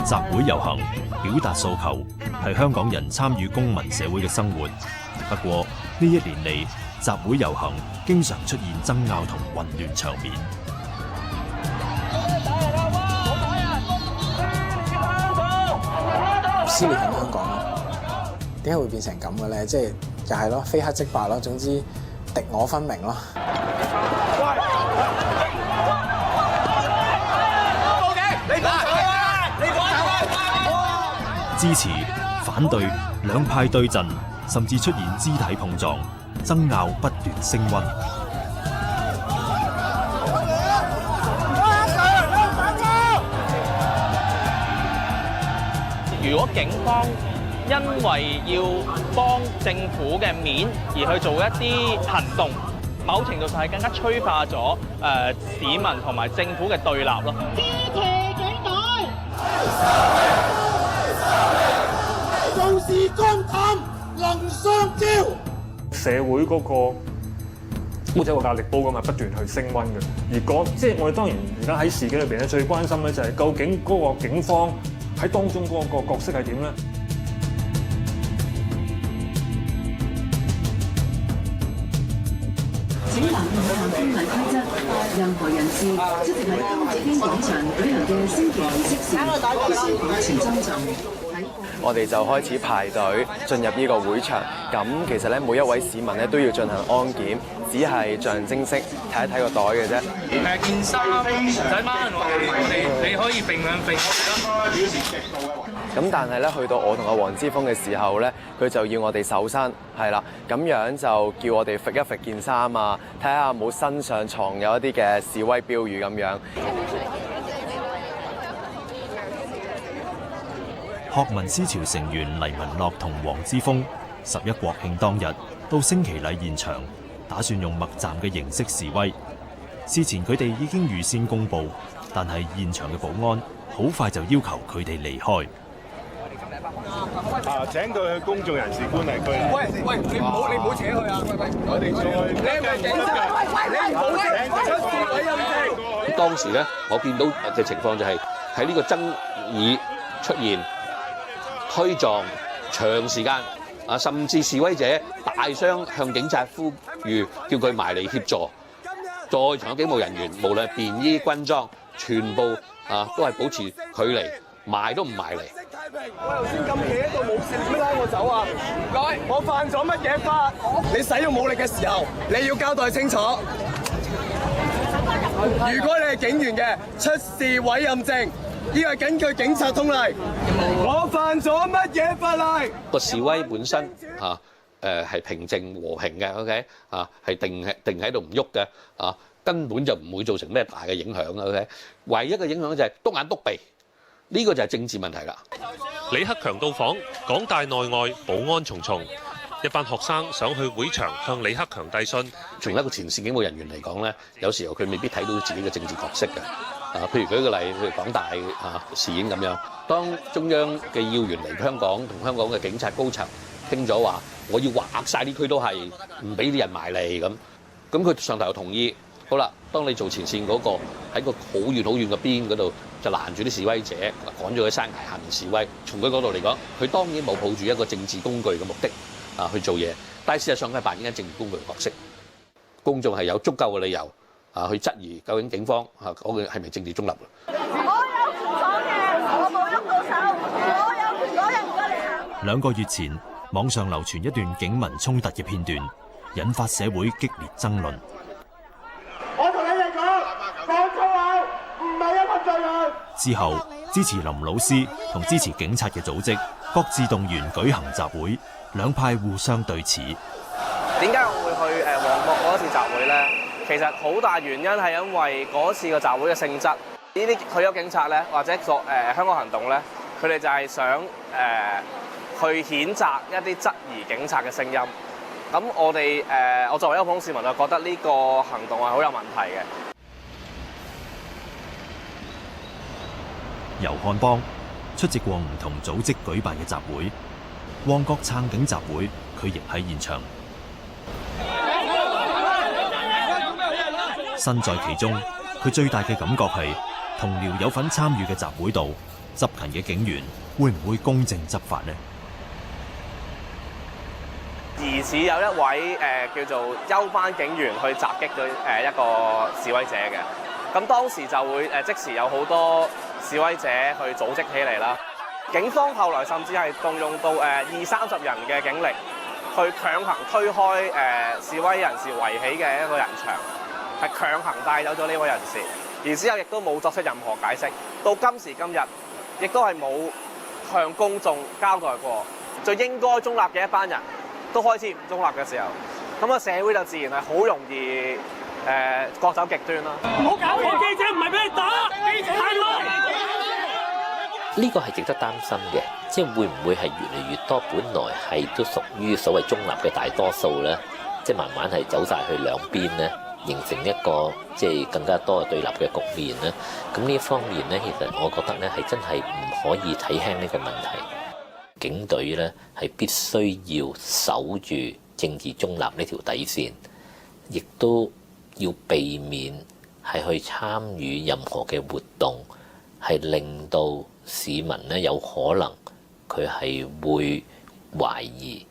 集會遊行表達訴求係香港人參與公民社會嘅生活。不過呢一年嚟，集會遊行經常出現爭拗同混亂場面。撕裂緊香港咯，點解會變成咁嘅咧？即係又係咯，非黑即白咯，總之敵我分明咯。支持、反對兩派對陣，甚至出現肢體碰撞，爭拗不斷升溫。如果警方因為要幫政府嘅面而去做一啲行動，某程度上係更加催化咗市民同埋政府嘅對立咯。支持警隊，做事公正，能相招。社會嗰個好似個壓力煲咁啊，不斷去升溫嘅。而即係我哋當然而家喺事件裏邊咧，最關心咧就係究竟嗰個警方喺當中嗰個角色係點咧？請留意以下公禮規則，任何人士出席喺金紫荊廣場舉行嘅升旗儀式時，必須保持莊重。我哋就開始排隊進入呢個會場。咁其實咧，每一位市民咧都要進行安檢，只係象徵式睇一睇個袋嘅啫。件衫唔使掹，你可以並兩並啦。咁但係咧，去到我同阿黃之鋒嘅時候咧，佢就要我哋搜身，係啦，咁樣就叫我哋揈一揈件衫啊，睇下冇身上藏有一啲嘅示威標語咁樣。學民思潮成員黎文樂同黃之鋒11國慶當日到升旗禮現場，打算用默站嘅形式示威。事前佢哋已經預先公佈，但係現場嘅保安好快就要求佢哋離開。請佢去公眾人士觀禮區。喂，你唔好扯佢啊！喂，我哋再你係咪警察？你唔好出示委任證。當時咧，我見到嘅情況就係喺呢個爭議出現推撞長時間啊，甚至示威者大聲向警察呼籲，叫佢埋嚟協助。在場嘅警務人員，無論係便衣、軍裝，全部都係保持距離，埋都唔埋嚟。我頭先咁企喺度冇事，點解拉我走啊？唔該，我犯咗乜嘢法？你使用武力嘅時候，你要交代清楚。如果你係警員嘅，出示委任證，呢個係根據警察通例。我犯咗乜嘢法例？個示威本身係平靜和平嘅 ，OK 係定喺度唔喐嘅根本就唔會造成咩大嘅影響 ，OK。唯一嘅影響就係篤眼篤鼻。呢個就係政治問題啦。李克強到訪，港大內外保安重重，一班學生想去會場向李克強遞信。從一個前線警務人員嚟講咧，有時候佢未必睇到自己嘅政治角色嘅。譬如舉個例，譬如港大事件咁樣，當中央嘅要員嚟香港，同香港嘅警察高層傾咗話，我要劃晒啲區都係唔俾啲人埋嚟咁佢上頭又同意。好啦，當你做前線嗰個喺個好遠嘅邊嗰度，就攔住啲示威者，趕咗喺山崖下面示威。從佢嗰度嚟講，佢當然冇抱住一個政治工具嘅目的去做嘢，但係事實上佢係扮演緊政治工具嘅角色。公眾係有足夠嘅理由去質疑究竟警方嗰個係咪政治中立。我有權講嘅，我冇喐到手，我有權攞人過嚟行。2個月前，網上流傳一段警民衝突嘅片段，引發社會激烈爭論。我同你哋講粗口唔係一個罪人。之後，支持林老師同支持警察嘅組織各自動員舉行集會，兩派互相對峙。點解我會去旺角嗰一次集會咧？其實好大原因係因為嗰次個集會嘅性質，呢啲退休警察咧，或者香港行動咧，佢哋就係想去譴責一啲質疑警察嘅聲音。咁我作為一個普通市民就覺得呢個行動係好有問題嘅。游漢邦出席過唔同組織舉辦嘅集會，旺角撐警集會，佢亦喺現場。身在其中，佢最大嘅感覺係同僚有份參與嘅集會度，執勤嘅警員會唔會公正執法呢？疑似有一位叫做休班警員去襲擊咗一個示威者嘅，咁當時就會即時有好多示威者去組織起嚟啦。警方後來甚至係動用到20-30人嘅警力，去強行推開示威人士圍起嘅一個人牆，係強行帶走咗呢位人士，而之後亦都冇作出任何解釋。到今時今日，亦都係冇向公眾交代過。最應該中立嘅一班人都開始唔中立嘅時候，咁個社會就自然係好容易各走極端啦。唔好搞我記者，唔係俾你打，記者係咯。呢個係值得擔心嘅，即係會唔會係越嚟越多本來係都屬於所謂中立嘅大多數咧，即係慢慢係走晒去兩邊咧，形成一個即係更加多嘅對立嘅局面咧。咁呢一方面咧，其實我覺得咧係真係唔可以睇輕呢個問題。警隊咧係必須要守住政治中立呢條底線，亦都要避免係去參與任何嘅活動，係令到市民咧有可能佢係會懷疑，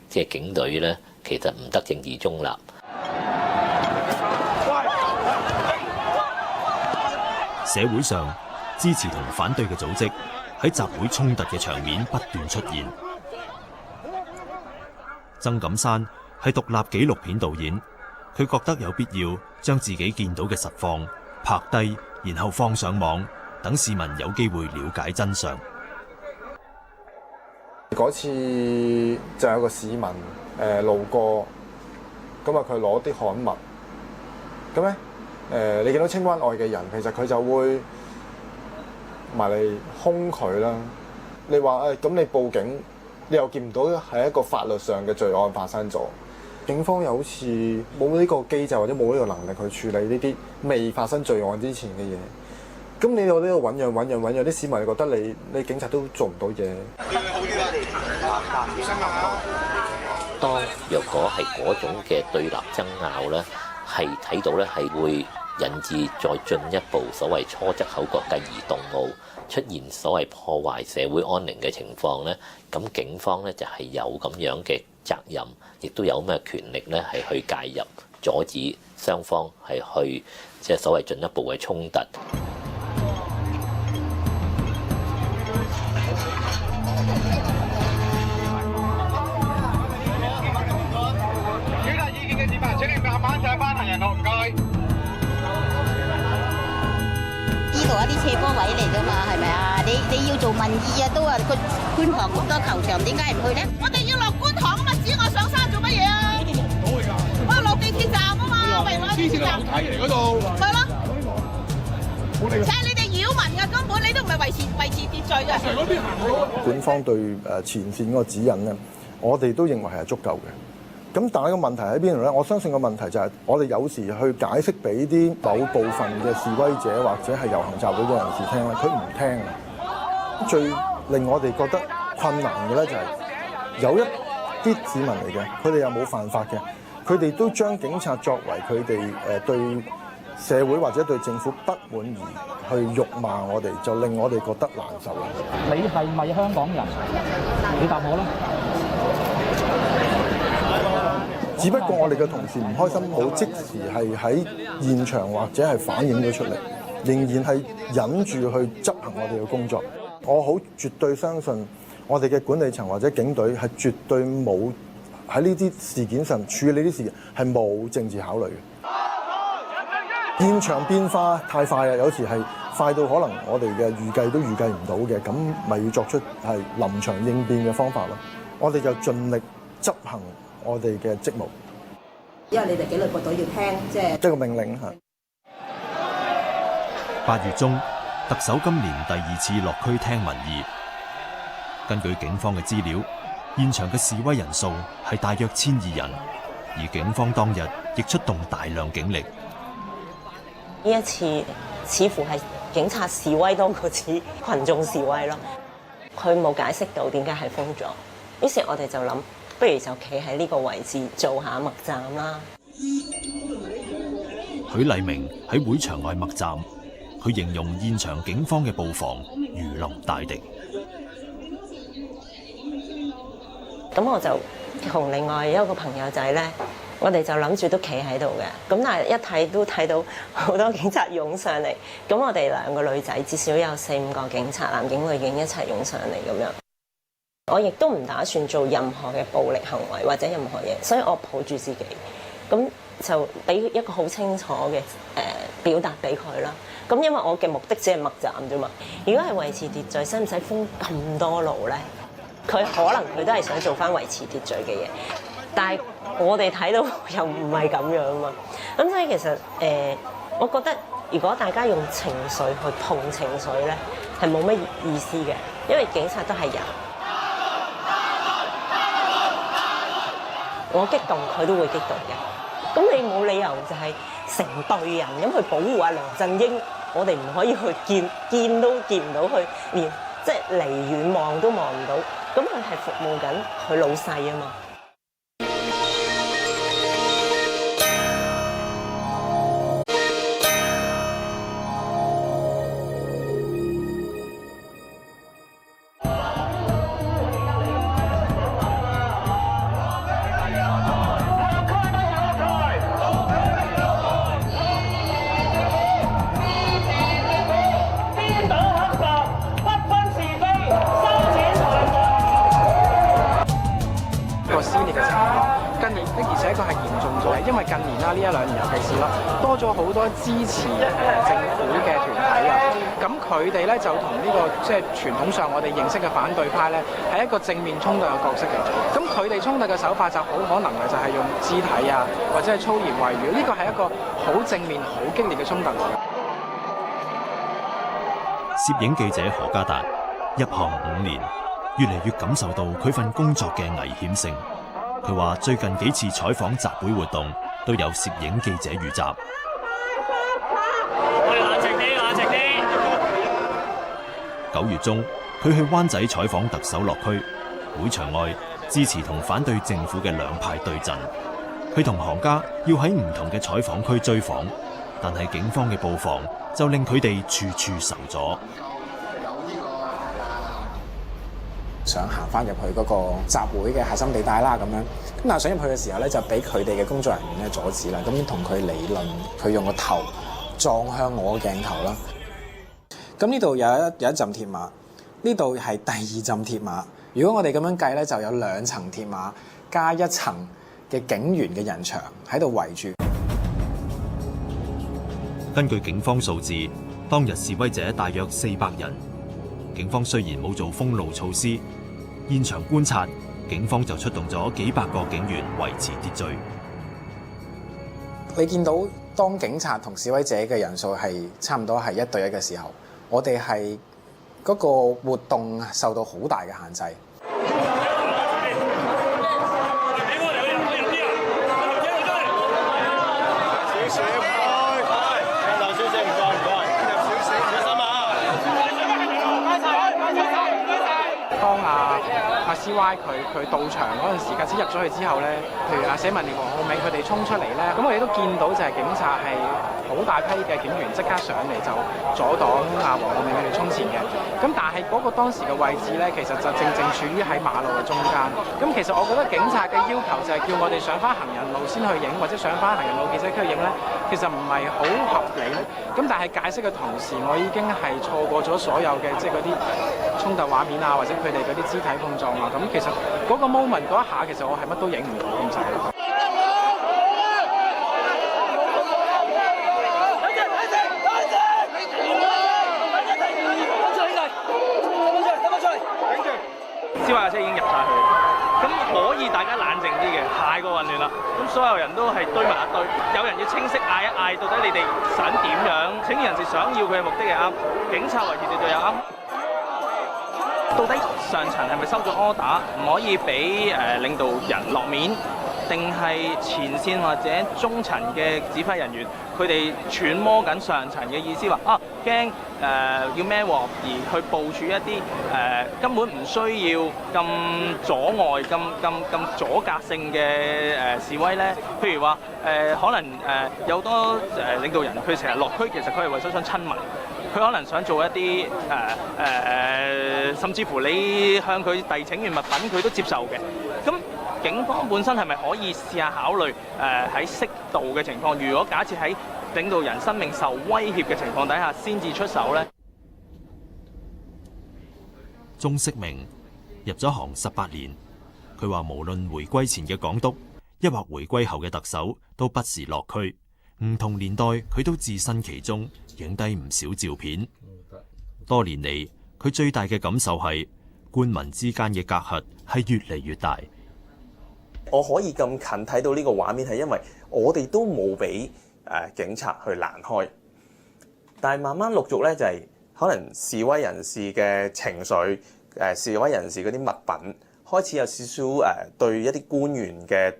即係警隊咧其實唔得政治中立。社會上支持同反對嘅組織喺集會衝突嘅場面不斷出現。曾錦山係獨立紀錄片導演，佢覺得有必要將自己見到嘅實況拍低，然後放上網，等市民有機會了解真相。嗰次就有個市民路過，咁啊佢攞啲刊物，咁咧你見到青灣外嘅人，其實佢就會埋嚟兇佢啦。你話咁你報警，你又見唔到係一個法律上嘅罪案發生咗，警方又好似冇呢個機制或者冇呢個能力去處理呢啲未發生罪案之前嘅嘢。咁你有呢個醞釀，啲市民覺得你警察都做唔到嘢。當若果係嗰種嘅對立爭拗咧，係睇到咧係會引致再進一步所謂初則口角繼而動武，出現所謂破壞社會安寧嘅情況咧，咁警方咧就係有咁樣嘅責任，亦都有咩權力咧係去介入，阻止雙方係去即係所謂進一步嘅衝突。呢度一啲斜坡位嚟㗎嘛，係咪啊？你要做民意啊，都話個觀塘咁多球場，點解唔去咧？我哋要落觀塘啊嘛，指我上山做乜嘢啊？嗰度落唔到㗎。我落地鐵站啊嘛，咪落地鐵站。睇嚟嗰度。係咯。請你哋擾民㗎，根本你都唔係維持秩序嘅。管方對前線嗰個指引咧，我哋都認為係足夠嘅。咁但係個問題喺邊度咧？我相信個問題就係我哋有時去解釋俾啲某部分嘅示威者或者係遊行集會嘅人士聽咧，佢唔聽啊！最令我哋覺得困難嘅咧就係有一啲市民嚟嘅，佢哋又冇犯法嘅，佢哋都將警察作為佢哋對社會或者對政府不滿而去辱罵我哋，就令我哋覺得難受啦。你係咪香港人？你答我啦。只不過我哋嘅同事唔開心，冇即時係喺現場或者係反映咗出嚟，仍然係忍住去執行我哋嘅工作。我好絕對相信我哋嘅管理層或者警隊係絕對冇喺呢啲事件上處理啲事件係冇政治考慮嘅。現場變化太快啊，有時係快到可能我哋嘅預計都預計唔到嘅，咁咪要作出係臨場應變嘅方法咯。我哋就盡力執行我哋嘅職務，因為你哋紀律部隊要聽，即係一個命令嚇。8月中，特首今年第2次落區聽民意。根據警方嘅資料，現場嘅示威人數係大約1200人，而警方當日亦出動大量警力。呢一次似乎係警察示威多過似群眾示威咯。佢冇解釋到點解係封咗，於是我哋就諗，不如就企喺呢個位置做下默站啦。許麗明喺會場外默站，佢形容現場警方嘅布防如臨大敵。咁我就同另外一個朋友仔咧，我哋就諗住都企喺度嘅。咁但係一睇都睇到好多警察湧上嚟。咁我哋兩個女仔至少有4-5個警察，男警女警一齊湧上嚟咁樣。我亦都唔打算做任何嘅暴力行為或者任何嘢，所以我抱住自己，咁就俾一個好清楚嘅表達俾佢啦。咁因為我嘅目的只係默站啫嘛。如果係維持秩序，使唔使封咁多路咧？佢可能佢都係想做翻維持秩序嘅嘢，但係我哋睇到又唔係咁樣嘛。咁所以其實我覺得如果大家用情緒去碰情緒咧，係冇乜意思嘅，因為警察都係人。我激動，佢都會激動嘅。咁你冇理由就係成隊人咁去保護阿梁振英，我哋唔可以去見都見唔到佢，連即係離遠望都望唔到。咁佢係服務緊佢老細啊嘛。因為近年啦，呢1-2年尤其是啦，多咗好多支持政府嘅團體啊，咁佢哋咧就同呢個即係傳統上我哋認識嘅反對派咧，係一個正面衝突嘅角色嘅。咁佢哋衝突嘅手法就好可能就係用肢體啊，或者係粗言穢語，呢個係一個好正面、好激烈嘅衝突。攝影記者何家達入行5年，越嚟越感受到佢份工作嘅危險性。佢話最近幾次採訪集會活動都有攝影記者遇襲。冷靜啲，冷靜啲。9月中，佢去灣仔採訪特首落區，會場外支持同反對政府嘅兩派對陣。佢同行家要喺唔同嘅採訪區追訪，但係警方嘅布防就令佢哋處處受阻。想行翻入去嗰個集會嘅核心地帶啦，咁樣咁但係想入去嘅時候咧，就俾佢哋嘅工作人員咧阻止啦。咁同佢理論，佢用個頭撞向我嘅鏡頭啦。咁呢度有一陣鐵馬，呢度係第2陣鐵馬。如果我哋咁樣計咧，就有2層鐵馬加1層嘅警員嘅人牆喺度圍住。根據警方數字，當日示威者大約400人。警方雖然冇做封路措施，現場觀察，警方就出動咗幾百個警員維持秩序。你見到當警察同示威者嘅人數係差唔多係1對1嘅時候，我哋係嗰個活動受到好大嘅限制。當CY 佢到場嗰陣時，架車入咗去之後咧，譬如社民連、黃浩銘佢哋衝出嚟咧，咁我哋都見到就係警察係好大批嘅警員即刻上嚟就阻擋黃浩銘佢哋衝前嘅。咁但係嗰個當時嘅位置咧，其實就正正處於喺馬路嘅中間。咁其實我覺得警察嘅要求就係叫我哋上翻行人路先去影，或者上翻行人路記者區去影咧，其實唔係好合理。咁但係解釋嘅同時，我已經係錯過咗所有嘅即係嗰啲衝突畫面啊，或者佢哋嗰啲肢體碰撞啊。咁其實嗰個 moment 嗰一下，其實我係乜都影唔到咁滯咯。CY 架車已經入晒去，咁可以大家冷靜啲嘅，太過混亂啦。咁所有人都係堆埋一堆，有人要清晰嗌一嗌，到底你哋想點樣？請人士想要佢嘅目的係啱，警察維持秩序又啱。到底上層係咪收咗 order， 唔可以俾領導人落面，定係前線或者中層嘅指揮人員佢哋揣摩緊上層嘅意思，話驚要孭鑊，而去部署一啲根本唔需要咁阻礙、咁阻隔性嘅示威咧。譬如話可能有好多領導人佢成日落區，其實佢係為咗想親民。佢可能想做一啲甚至乎你向佢遞請願物品，佢都接受嘅。咁警方本身係咪可以試下考慮喺適度嘅情況，如果假設喺領導人生命受威脅嘅情況底下先至出手呢？鐘式明入咗行18年，佢話無論回歸前嘅港督，抑或回歸後嘅特首，都不時落區。唔同年代，佢都置身其中，影低唔少照片。多年嚟，佢最大嘅感受係官民之間嘅隔閡係越嚟越大。我可以咁近睇到呢個畫面，係因為我哋都冇俾警察去攔開，但係慢慢陸續咧就係可能示威人士嘅情緒，示威人士嗰啲物品開始有少少對一啲官員嘅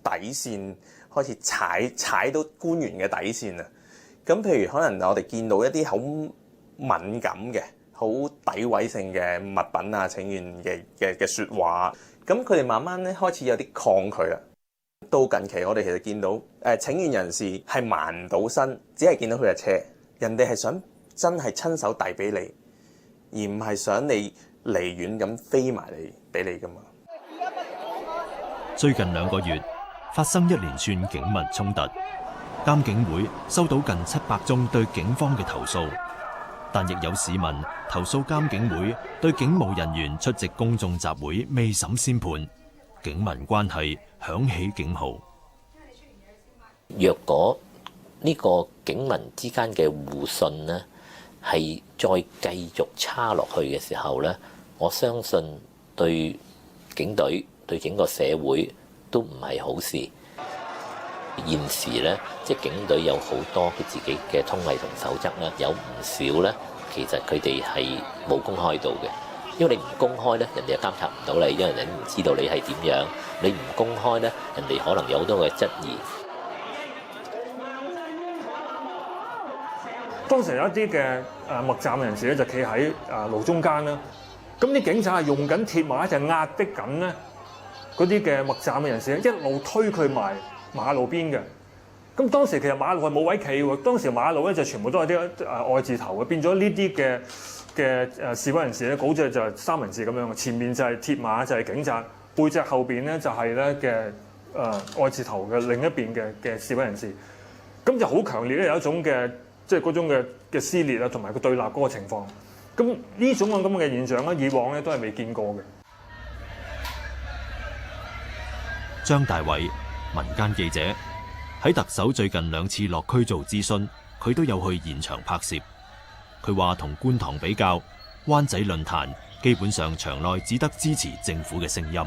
底線。開始踩到官員嘅底線啊！咁譬如可能我哋見到一啲好敏感嘅、好詆毀性嘅物品啊、請願嘅説話，咁佢哋慢慢咧開始有啲抗拒啦。到近期我哋其實見到請願人士係埋唔到身，只係見到佢嘅車，人哋係想真係親手遞俾你，而唔係想你離遠咁飛埋嚟俾你噶嘛。最近2個月，發生一連串警民衝突，監警會收到近700宗對警方嘅投訴，但亦有市民投訴監警會對警務人員出席公眾集會未審先判，警民關係響起警號。若果呢個警民之間嘅互信呢係再繼續差落去嘅時候呢，我相信對警隊、對整個社會都唔係好事。現時咧，即係警隊有好多佢自己嘅通例同守則咧，有唔少咧，其實佢哋係冇公開到嘅。因為你唔公開咧，人哋又監察唔到你，因為人唔知道你係點樣。你唔公開咧，人哋可能有好多嘅質疑。當時有一啲嘅默站人士咧，就企喺路中間啦。咁啲警察係用緊鐵馬就壓迫緊咧嗰啲嘅默站嘅人士，一路推佢埋馬路邊嘅。咁當時其實馬路係冇位企喎，當時馬路咧就全部都係啲愛字頭嘅，變咗呢啲嘅示威人士咧，好似就係三文治咁樣嘅，前面就係鐵馬就係警察，背脊後邊咧就係咧嘅愛字頭嘅另一邊嘅示威人士，咁就好強烈咧有一種嘅即係嗰種嘅撕裂啊，同埋個對立嗰個情況。咁呢種咁嘅現象咧，以往咧都係未見過嘅。張大偉，民間記者，喺特首最近2次落區做諮詢，佢都有去現場拍攝。佢話同觀塘比較，灣仔論壇基本上場內只得支持政府嘅聲音。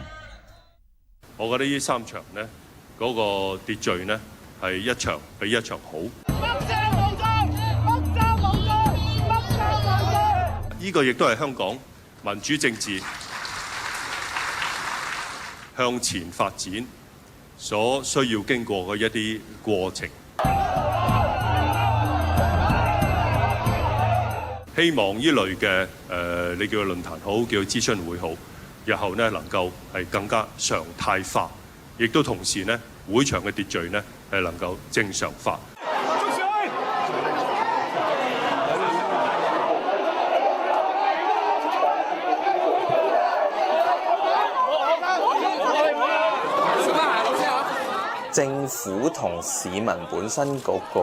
我覺得呢3場呢，嗰個秩序呢係一場比一場好。呢個亦都係香港民主政治向前發展所需要經過嘅一啲過程。希望呢類嘅你叫佢論壇好，叫佢諮詢會好，日後呢能夠係更加常態化，亦都同時呢會場嘅秩序呢係能夠正常化。政府同市民本身嗰個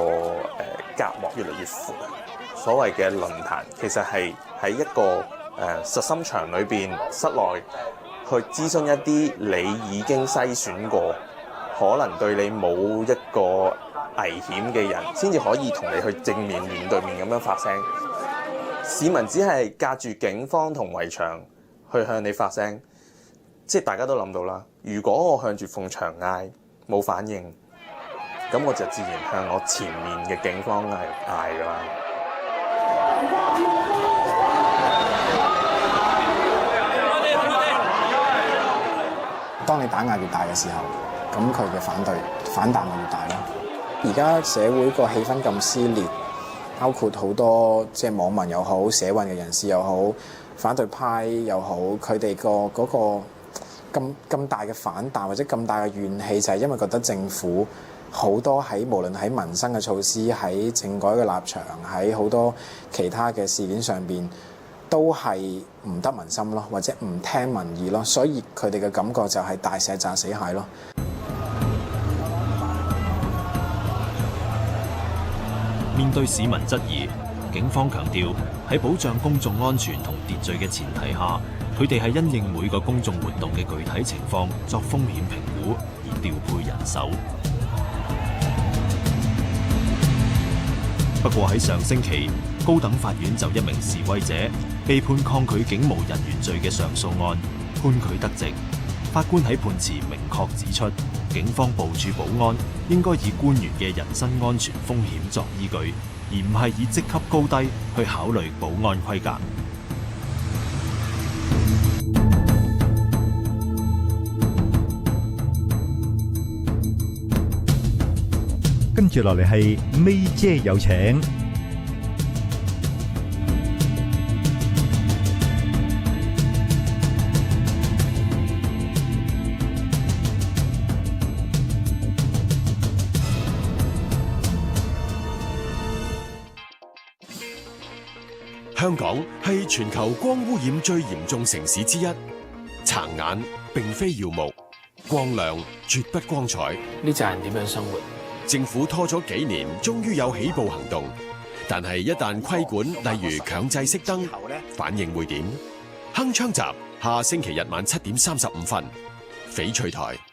隔膜越嚟越闊。所謂嘅論壇其實係喺一個實心場裏邊室內去諮詢一啲你已經篩選過，可能對你冇一個危險嘅人，先至可以同你去正面對面咁樣發聲。市民只係隔住警方同圍牆去向你發聲，即係大家都諗到啦。如果我向住鳳牆嗌冇反應，咁我就自然向我前面嘅警方嗌㗎啦。嘅打壓越大嘅時候，咁佢嘅反彈咪越大咯。而家社會個氣氛咁撕裂，包括好多即係網民又好，社運嘅人士又好，反對派又好，佢哋嗰個咁大嘅反彈或者咁大嘅怨氣，就係因為覺得政府好多無論喺民生嘅措施、喺政改嘅立場、喺好多其他嘅事件上邊，都係唔得民心咯，或者唔聽民意咯，所以佢哋嘅感覺就係大石砸死蟹咯。面對市民質疑，警方強調喺保障公眾安全同秩序嘅前提下，佢哋係因應每個公眾活動嘅具體情況作風險評估而調配人手。不過喺上星期，高等法院就一名示威者被判抗拒警務人員罪嘅上訴案判佢得直。法官喺判詞明確指出，警方部署保安應該以官員嘅人身安全風險作依據，而唔係以職級高低去考慮保安規格。跟住落嚟係May姐有請。香港係全球光污染最嚴重城市之一，殘眼並非耀目，光亮絕不光彩。呢扎人點樣生活？政府拖咗幾年，終於有起步行動，但係一旦規管，例如強制熄燈，反應會點？鏗鏘集下星期日晚7點35分，翡翠台。